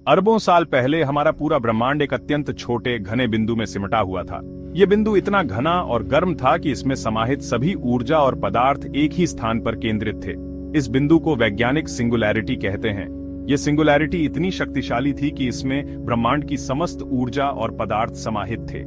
अरबों साल पहले हमारा पूरा ब्रह्मांड एक अत्यंत छोटे घने बिंदु में सिमटा हुआ था। ये बिंदु इतना घना और गर्म था कि इसमें समाहित सभी ऊर्जा और पदार्थ एक ही स्थान पर केंद्रित थे। इस बिंदु को वैज्ञानिक सिंगुलैरिटी कहते हैं। ये सिंगुलैरिटी इतनी शक्तिशाली थी कि इसमें ब्रह्मांड की समस्त ऊर्जा और पदार्थ समाहित थे।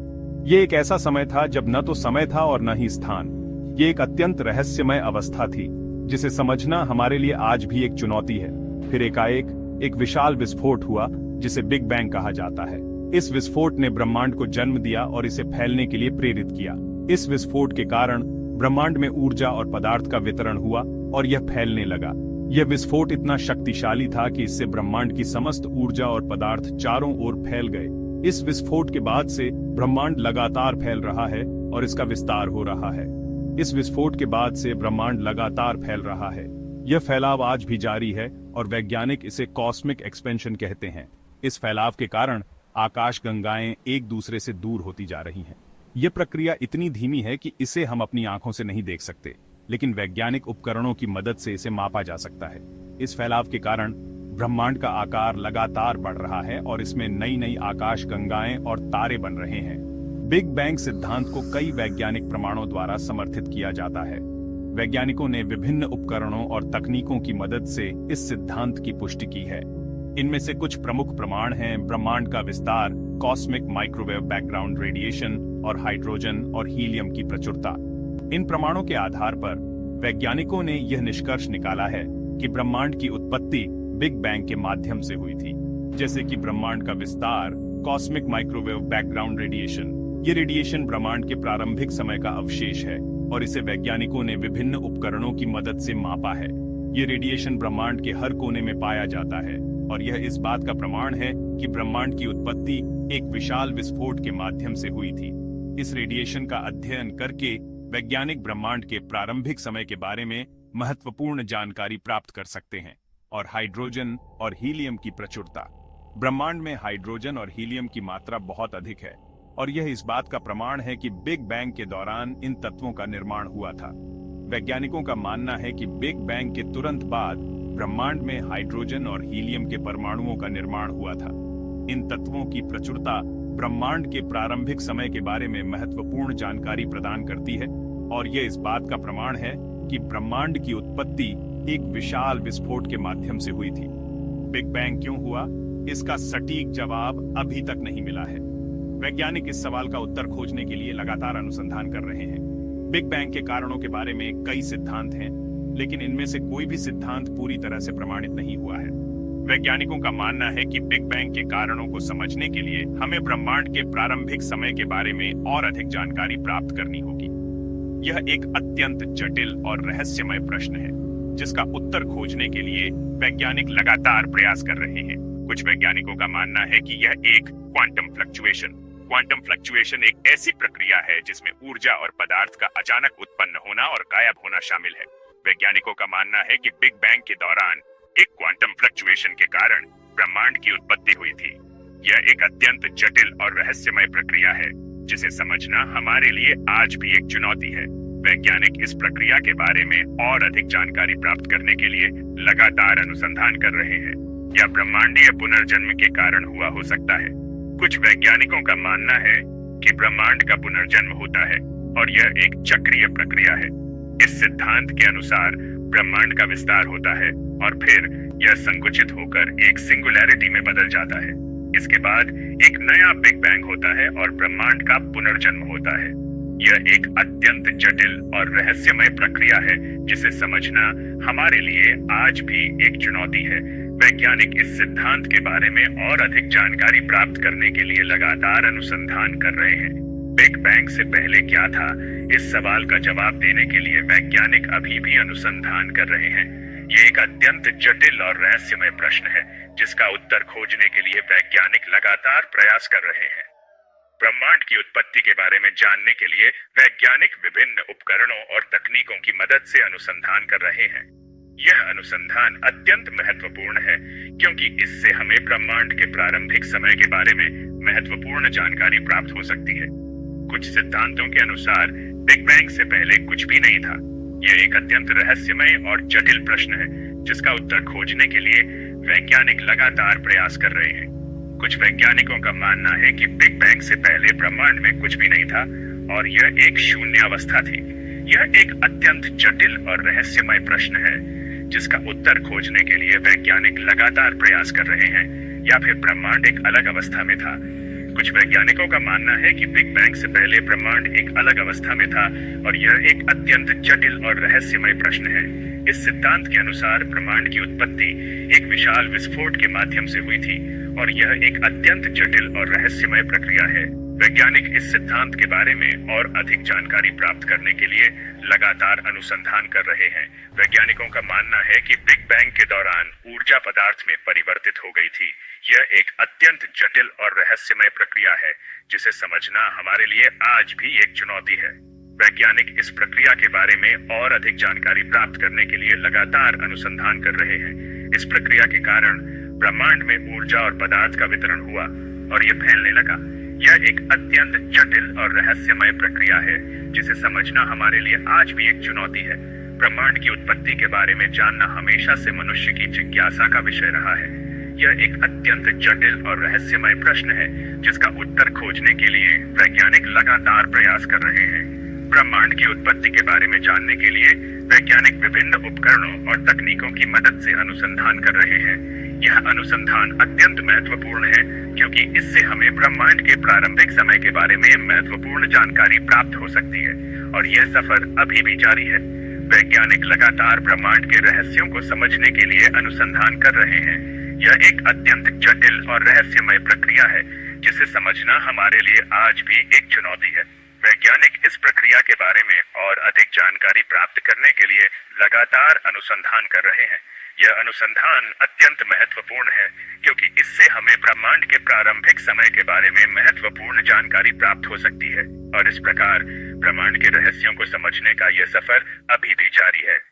ये एक ऐसा समय था जब न तो समय था और न ही स्थान। ये एक अत्यंत रहस्यमय अवस्था थी जिसे समझना हमारे लिए आज भी एक चुनौती है। फिर एकाएक एक विशाल विस्फोट हुआ जिसे बिग बैंग कहा जाता है। इस विस्फोट ने ब्रह्मांड को जन्म दिया और इसे फैलने के लिए प्रेरित किया। इस विस्फोट के कारण ब्रह्मांड में ऊर्जा और पदार्थ का वितरण हुआ और यह फैलने लगा। यह विस्फोट इतना शक्तिशाली था कि इससे ब्रह्मांड की समस्त ऊर्जा और पदार्थ चारों ओर फैल गए। इस विस्फोट के बाद से ब्रह्मांड लगातार फैल रहा है और इसका विस्तार हो रहा है। इस विस्फोट के बाद से ब्रह्मांड लगातार फैल रहा है। यह फैलाव आज भी जारी है और वैज्ञानिक इसे कॉस्मिक एक्सपेंशन कहते हैं। इस फैलाव के कारण आकाश गंगाएं एक दूसरे से दूर होती जा रही हैं। यह प्रक्रिया इतनी धीमी है कि इसे हम अपनी आंखों से नहीं देख सकते, लेकिन वैज्ञानिक उपकरणों की मदद से इसे मापा जा सकता है। इस फैलाव के कारण ब्रह्मांड का आकार लगातार बढ़ रहा है और इसमें नई नई आकाश गंगाएं और तारे बन रहे हैं। बिग बैंग सिद्धांत को कई वैज्ञानिक प्रमाणों द्वारा समर्थित किया जाता है। वैज्ञानिकों ने विभिन्न उपकरणों और तकनीकों की मदद से इस सिद्धांत की पुष्टि की है। इनमें से कुछ प्रमुख प्रमाण हैं ब्रह्मांड का विस्तार, कॉस्मिक माइक्रोवेव बैकग्राउंड रेडिएशन और हाइड्रोजन और हीलियम की प्रचुरता। इन प्रमाणों के आधार पर वैज्ञानिकों ने यह निष्कर्ष निकाला है कि ब्रह्मांड की उत्पत्ति बिग बैंग के माध्यम से हुई थी। जैसे कि ब्रह्मांड का विस्तार, कॉस्मिक माइक्रोवेव बैकग्राउंड रेडिएशन। ये रेडिएशन ब्रह्मांड के प्रारंभिक समय का अवशेष है और इसे वैज्ञानिकों ने विभिन्न उपकरणों की मदद से मापा है। ये रेडिएशन ब्रह्मांड के हर कोने में पाया जाता है और यह इस बात का प्रमाण है कि ब्रह्मांड की उत्पत्ति एक विशाल विस्फोट के माध्यम से हुई थी। इस रेडिएशन का अध्ययन करके वैज्ञानिक ब्रह्मांड के प्रारंभिक समय के बारे में महत्वपूर्ण जानकारी प्राप्त कर सकते हैं। और हाइड्रोजन और हीलियम की प्रचुरता। ब्रह्मांड में हाइड्रोजन और हीलियम की मात्रा बहुत अधिक है और यह इस बात का प्रमाण है कि बिग बैंग के दौरान इन तत्वों का निर्माण हुआ था। वैज्ञानिकों का मानना है कि बिग बैंग के तुरंत बाद ब्रह्मांड में हाइड्रोजन और हीलियम के परमाणुओं का निर्माण हुआ था। इन तत्वों की प्रचुरता ब्रह्मांड के प्रारंभिक समय के बारे में महत्वपूर्ण जानकारी प्रदान करती है और यह इस बात का प्रमाण है कि ब्रह्मांड की उत्पत्ति एक विशाल विस्फोट के माध्यम से हुई थी। बिग बैंग क्यों हुआ, इसका सटीक जवाब अभी तक नहीं मिला है। वैज्ञानिक इस सवाल का उत्तर खोजने के लिए लगातार अनुसंधान कर रहे हैं। बिग बैंग के कारणों के बारे में कई सिद्धांत हैं, लेकिन इनमें से कोई भी सिद्धांत पूरी तरह से प्रमाणित नहीं हुआ है। वैज्ञानिकों का मानना है कि बिग बैंग के कारणों को समझने के लिए हमें ब्रह्मांड के प्रारंभिक समय के बारे में और अधिक जानकारी प्राप्त करनी होगी। यह एक अत्यंत जटिल और रहस्यमय प्रश्न है जिसका उत्तर खोजने के लिए वैज्ञानिक लगातार प्रयास कर रहे हैं। कुछ वैज्ञानिकों का मानना है कि यह एक क्वांटम फ्लक्चुएशन एक ऐसी प्रक्रिया है जिसमें ऊर्जा और पदार्थ का अचानक उत्पन्न होना और गायब होना शामिल है। वैज्ञानिकों का मानना है कि बिग बैंग के दौरान एक क्वांटम फ्लक्चुएशन के कारण ब्रह्मांड की उत्पत्ति हुई थी। यह एक अत्यंत जटिल और रहस्यमय प्रक्रिया है जिसे समझना हमारे लिए आज भी एक चुनौती है। वैज्ञानिक इस प्रक्रिया के बारे में और अधिक जानकारी प्राप्त करने के लिए लगातार अनुसंधान कर रहे हैं। यह ब्रह्मांडीय पुनर्जन्म के कारण हुआ हो सकता है। कुछ वैज्ञानिकों का मानना है कि ब्रह्मांड का पुनर्जन्म होता है और यह एक चक्रीय प्रक्रिया है। इस सिद्धांत के अनुसार ब्रह्मांड का विस्तार होता है और फिर यह संकुचित होकर एक सिंगुलैरिटी में बदल जाता है। इसके बाद एक नया बिग बैंग होता है और ब्रह्मांड का पुनर्जन्म होता है। यह एक अत्यंत जटिल और रहस्यमय प्रक्रिया है जिसे समझना हमारे लिए आज भी एक चुनौती है। वैज्ञानिक इस सिद्धांत के बारे में और अधिक जानकारी प्राप्त करने के लिए लगातार अनुसंधान कर रहे हैं। बिग बैंग से पहले क्या था, इस सवाल का जवाब देने के लिए वैज्ञानिक अभी भी अनुसंधान कर रहे हैं। ये एक अत्यंत जटिल और रहस्यमय प्रश्न है जिसका उत्तर खोजने के लिए वैज्ञानिक लगातार प्रयास कर रहे हैं। ब्रह्मांड की उत्पत्ति के बारे में जानने के लिए वैज्ञानिक विभिन्न उपकरणों और तकनीकों की मदद से अनुसंधान कर रहे हैं। यह अनुसंधान अत्यंत महत्वपूर्ण है क्योंकि इससे हमें ब्रह्मांड के प्रारंभिक समय के बारे में महत्वपूर्ण जानकारी प्राप्त हो सकती है। कुछ सिद्धांतों के अनुसार बिग बैंग से पहले कुछ भी नहीं था। यह एक अत्यंत रहस्यमय और जटिल प्रश्न है जिसका उत्तर खोजने के लिए वैज्ञानिक लगातार प्रयास कर रहे हैं। कुछ वैज्ञानिकों का मानना है कि बिग बैंग से पहले ब्रह्मांड में कुछ भी नहीं था और यह एक शून्य अवस्था थी। यह एक अत्यंत जटिल और रहस्यमय प्रश्न है जिसका उत्तर खोजने के लिए वैज्ञानिक लगातार प्रयास कर रहे हैं, या फिर ब्रह्मांड एक अलग अवस्था में था। कुछ वैज्ञानिकों का मानना है कि बिग बैंग से पहले ब्रह्मांड एक अलग अवस्था में था और यह एक अत्यंत जटिल और रहस्यमय प्रश्न है। इस सिद्धांत के अनुसार ब्रह्मांड की उत्पत्ति एक विशाल विस्फोट के माध्यम से हुई थी और यह एक अत्यंत जटिल और रहस्यमय प्रक्रिया है। वैज्ञानिक इस सिद्धांत के बारे में और अधिक जानकारी प्राप्त करने के लिए लगातार अनुसंधान कर रहे हैं। वैज्ञानिकों का मानना है कि बिग बैंग के दौरान ऊर्जा पदार्थ में परिवर्तित हो गई थी। यह एक अत्यंत जटिल और रहस्यमय प्रक्रिया है जिसे समझना हमारे लिए आज भी एक चुनौती है। वैज्ञानिक इस प्रक्रिया के बारे में और अधिक जानकारी प्राप्त करने के लिए लगातार अनुसंधान कर रहे हैं। इस प्रक्रिया के कारण ब्रह्मांड में ऊर्जा और पदार्थ का वितरण हुआ और यह फैलने लगा। यह एक अत्यंत जटिल और रहस्यमय प्रक्रिया है जिसे समझना हमारे लिए आज भी एक चुनौती है। ब्रह्मांड की उत्पत्ति के बारे में जानना हमेशा से मनुष्य की जिज्ञासा का विषय रहा है। यह एक अत्यंत जटिल और रहस्यमय प्रश्न है जिसका उत्तर खोजने के लिए वैज्ञानिक लगातार प्रयास कर रहे हैं। ब्रह्मांड की उत्पत्ति के बारे में जानने के लिए वैज्ञानिक विभिन्न उपकरणों और तकनीकों की मदद से अनुसंधान कर रहे हैं। यह अनुसंधान अत्यंत महत्वपूर्ण है क्योंकि इससे हमें ब्रह्मांड के प्रारंभिक समय के बारे में महत्वपूर्ण जानकारी प्राप्त हो सकती है और यह सफर अभी भी जारी है। वैज्ञानिक लगातार ब्रह्मांड के रहस्यों को समझने के लिए अनुसंधान कर रहे हैं। यह एक अत्यंत जटिल और रहस्यमय प्रक्रिया है जिसे समझना हमारे लिए आज भी एक चुनौती है। वैज्ञानिक इस प्रक्रिया के बारे में और अधिक जानकारी प्राप्त करने के लिए लगातार अनुसंधान कर रहे हैं। यह अनुसंधान अत्यंत महत्वपूर्ण है क्योंकि इससे हमें ब्रह्मांड के प्रारंभिक समय के बारे में महत्वपूर्ण जानकारी प्राप्त हो सकती है और इस प्रकार ब्रह्मांड के रहस्यों को समझने का यह सफर अभी भी जारी है।